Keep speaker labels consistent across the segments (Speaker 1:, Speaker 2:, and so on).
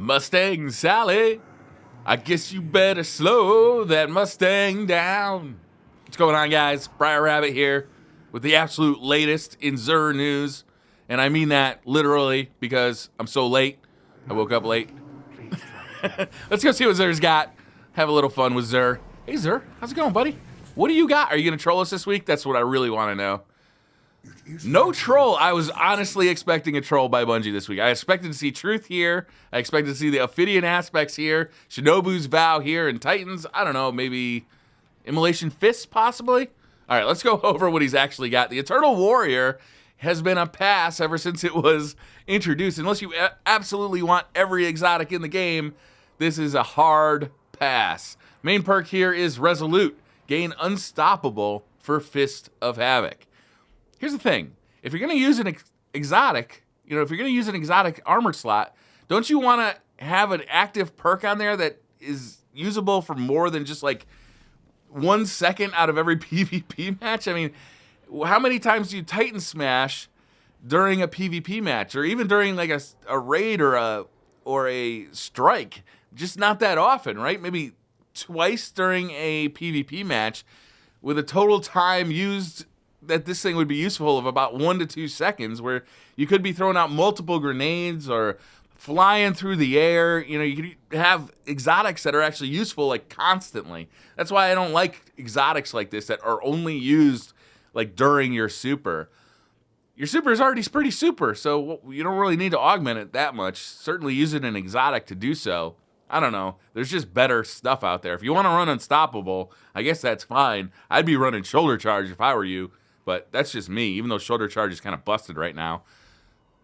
Speaker 1: Mustang Sally, I guess you better slow that Mustang down. What's going on, guys? Briar Rabbit here with the absolute latest in Xur news. And I mean that literally because I'm so late. I woke up late. Let's go see what Xur's got. Have a little fun with Xur. Hey, Xur, how's it going, buddy? What do you got? Are you going to troll us this week? That's what I really want to know. No troll. I was honestly expecting a troll by Bungie this week. I expected to see Truth here. I expected to see the Ophidian aspects here. Shinobu's Vow here. And Titans, I don't know, maybe Immolation Fist possibly? All right, let's go over what he's actually got. The Eternal Warrior has been a pass ever since it was introduced. Unless you absolutely want every exotic in the game, this is a hard pass. Main perk here is Resolute. Gain Unstoppable for Fist of Havoc. Here's the thing. If you're going to use an exotic, if you're going to use an exotic armor slot, don't you want to have an active perk on there that is usable for more than just like 1 second out of every PvP match? I mean, how many times do you Titan Smash during a PvP match, or even during like a raid or a strike? Just not that often, right? Maybe twice during a PvP match with a total time used that this thing would be useful of about 1 to 2 seconds, where you could be throwing out multiple grenades or flying through the air. You could have exotics that are actually useful like constantly. That's why I don't like exotics like this that are only used like during your super. Your super is already pretty super, so you don't really need to augment it that much. Certainly using an exotic to do so. I don't know. There's just better stuff out there. If you want to run Unstoppable, I guess that's fine. I'd be running Shoulder Charge if I were you. But that's just me, even though Shoulder Charge is kind of busted right now.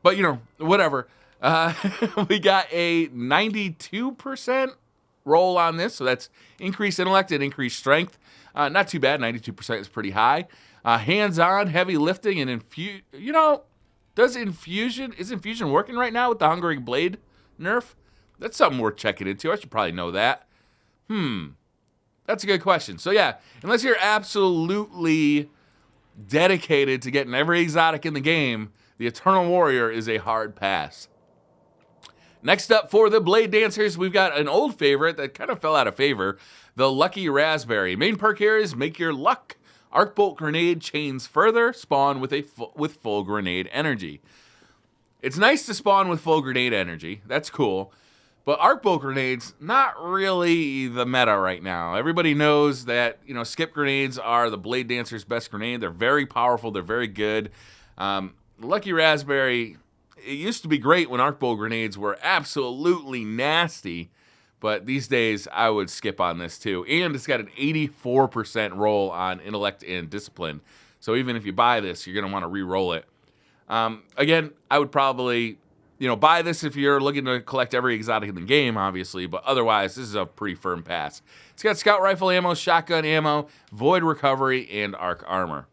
Speaker 1: But, whatever. We got a 92% roll on this. So that's increased intellect and increased strength. Not too bad. 92% is pretty high. Hands-on, heavy lifting, and is infusion working right now with the Hungering Blade nerf? That's something worth checking into. I should probably know that. That's a good question. So, yeah, unless you're absolutely dedicated to getting every exotic in the game, the Eternal Warrior is a hard pass. Next up for the Blade Dancers, we've got an old favorite that kind of fell out of favor, the Lucky Raspberry. Main perk here is Make Your Luck. Arc Bolt Grenade chains further, spawn with full grenade energy. It's nice to spawn with full grenade energy. That's cool. But Arc Bolt Grenades, not really the meta right now. Everybody knows that, skip grenades are the Blade Dancer's best grenade. They're very powerful. They're very good. Lucky Raspberry, it used to be great when Arc Bolt Grenades were absolutely nasty. But these days, I would skip on this too. And it's got an 84% roll on Intellect and Discipline. So even if you buy this, you're going to want to re-roll it. Again, I would probably buy this if you're looking to collect every exotic in the game, obviously, but otherwise, this is a pretty firm pass. It's got scout rifle ammo, shotgun ammo, void recovery, and arc armor.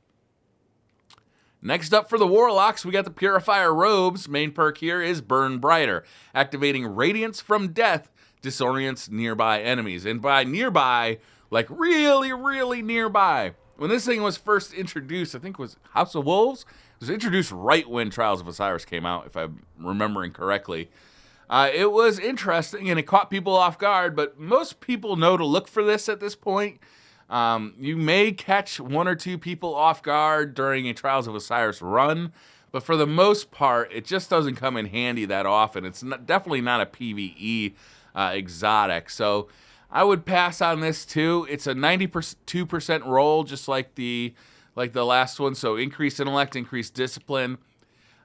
Speaker 1: Next up for the Warlocks, we got the Purifier Robes. Main perk here is Burn Brighter. Activating Radiance from Death disorients nearby enemies. And by nearby, like really, really nearby. When this thing was first introduced, I think it was House of Wolves. It was introduced right when Trials of Osiris came out, if I'm remembering correctly. It was interesting, and it caught people off guard, but most people know to look for this at this point. You may catch 1 or 2 people off guard during a Trials of Osiris run, but for the most part, it just doesn't come in handy that often. It's definitely not a PvE exotic, so I would pass on this too. It's a 92% roll, just like the last one. So increased intellect, increased discipline.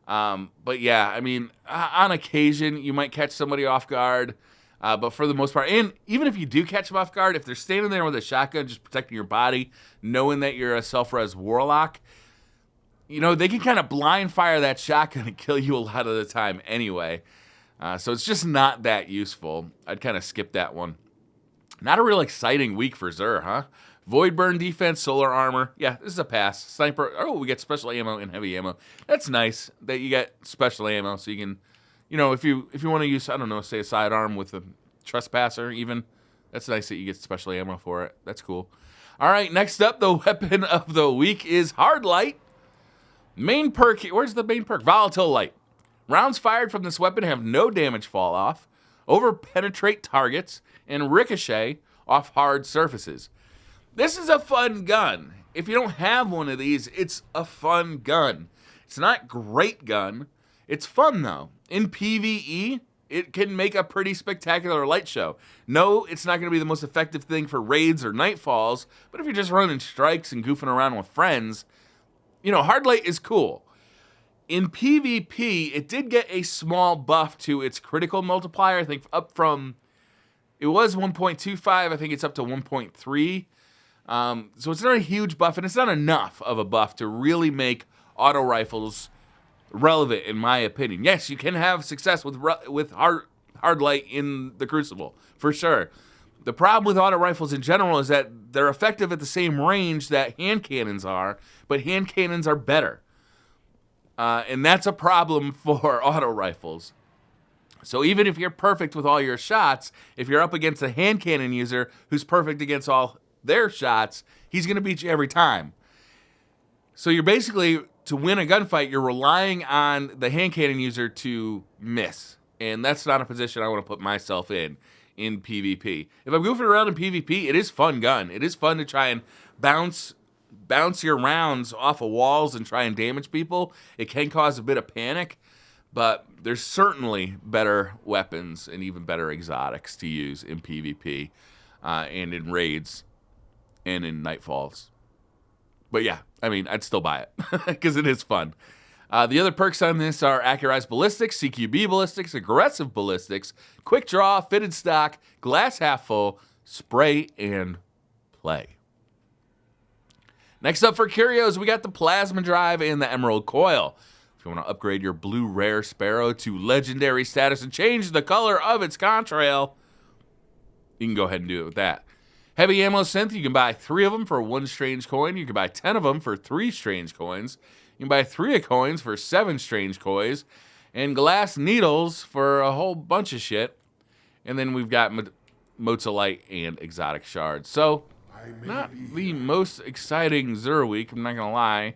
Speaker 1: But yeah, I mean, on occasion you might catch somebody off guard, but for the most part, and even if you do catch them off guard, if they're standing there with a shotgun just protecting your body, knowing that you're a self-res warlock, they can kind of blind fire that shotgun and kill you a lot of the time anyway. So it's just not that useful. I'd kind of skip that one. Not a real exciting week for Xur, huh? Void Burn defense, solar armor. Yeah, this is a pass. Sniper. Oh, we get special ammo and heavy ammo. That's nice that you get special ammo, so you can, if you want to use, I don't know, say a sidearm with a trespasser even. That's nice that you get special ammo for it. That's cool. All right, next up, the weapon of the week is Hard Light. Main perk. Where's the main perk? Volatile Light. Rounds fired from this weapon have no damage fall off. over-penetrate targets, and ricochet off hard surfaces. This is a fun gun. If you don't have one of these, it's a fun gun. It's not great gun. It's fun, though. In PvE, it can make a pretty spectacular light show. No, it's not going to be the most effective thing for raids or nightfalls, but if you're just running strikes and goofing around with friends, you know, hard light is cool. In PvP, it did get a small buff to its critical multiplier, I think up from, it was 1.25, I think it's up to 1.3. So it's not a huge buff, and it's not enough of a buff to really make auto rifles relevant, in my opinion. Yes, you can have success with hard light in the Crucible, for sure. The problem with auto rifles in general is that they're effective at the same range that hand cannons are, but hand cannons are better. And that's a problem for auto rifles. So even if you're perfect with all your shots, if you're up against a hand cannon user who's perfect against all their shots, he's going to beat you every time. So you're basically, to win a gunfight, you're relying on the hand cannon user to miss. And that's not a position I want to put myself in PvP. If I'm goofing around in PvP, it is fun gun. It is fun to try and bounce your rounds off of walls and try and damage people. It can cause a bit of panic, but there's certainly better weapons and even better exotics to use in PvP and in raids and in nightfalls. But yeah, I mean, I'd still buy it because it is fun. The other perks on this are accurized ballistics, CQB ballistics, aggressive ballistics, quick draw, fitted stock, glass half full, spray, and play. Next up for curios, we got the plasma drive and the emerald coil. If you want to upgrade your blue rare sparrow to legendary status and change the color of its contrail, you can go ahead and do it with that. Heavy ammo synth, you can buy 3 of them for 1 strange coin. You can buy 10 of them for 3 strange coins. You can buy 3 coins for 7 strange coins. And glass needles for a whole bunch of shit. And then we've got Mozolite and exotic shards. So, not the most exciting Xur week, I'm not going to lie.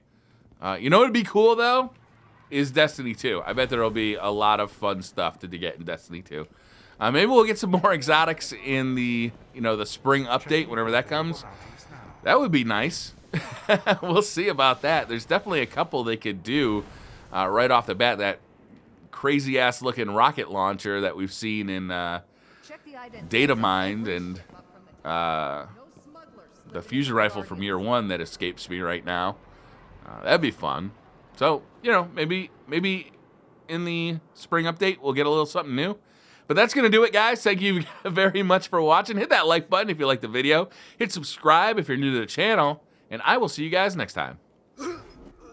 Speaker 1: You know what would be cool, though? Is Destiny 2. I bet there'll be a lot of fun stuff to get in Destiny 2. Maybe we'll get some more exotics in the, the spring update, whenever that comes. That would be nice. We'll see about that. There's definitely a couple they could do right off the bat. That crazy-ass looking rocket launcher that we've seen in Data Mind and the fusion rifle from Year 1 that escapes me right now. That'd be fun. So, maybe in the spring update we'll get a little something new. But that's going to do it, guys. Thank you very much for watching. Hit that like button if you liked the video. Hit subscribe if you're new to the channel. And I will see you guys next time.